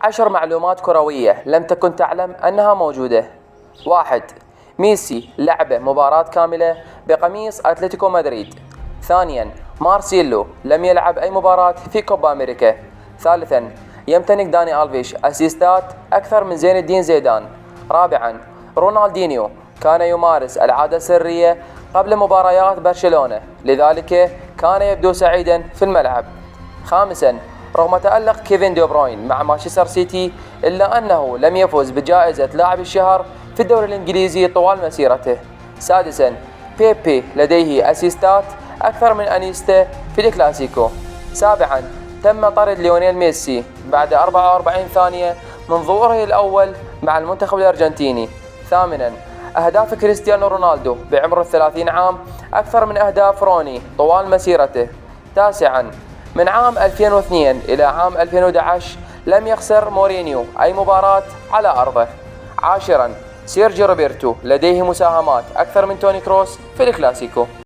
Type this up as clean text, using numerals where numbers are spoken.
10 معلومات كروية لم تكن تعلم أنها موجودة. 1. ميسي لعب مباراة كاملة بقميص أتلتيكو مدريد. 2. مارسيلو لم يلعب أي مباراة في كوبا أمريكا. 3. يمتلك داني ألفيش أسيستات أكثر من زين الدين زيدان. 4. رونالدينيو كان يمارس العادة السرية قبل مباريات برشلونة، لذلك كان يبدو سعيدا في الملعب. 5. رغم تألق كيفن دي بروين مع مانشستر سيتي، إلا أنه لم يفز بجائزة لاعب الشهر في الدوري الإنجليزي طوال مسيرته. 6. بيبي لديه أسيستات أكثر من أنيستا في الكلاسيكو. 7. تم طرد ليونيل ميسي بعد 44 ثانية من ظهوره الأول مع المنتخب الأرجنتيني. 8. أهداف كريستيانو رونالدو بعمر 30 عام أكثر من أهداف روني طوال مسيرته. 9. من عام 2002 إلى عام 2011 لم يخسر مورينيو أي مباراة على أرضه. 10. سيرجيو روبرتو لديه مساهمات أكثر من توني كروس في الكلاسيكو.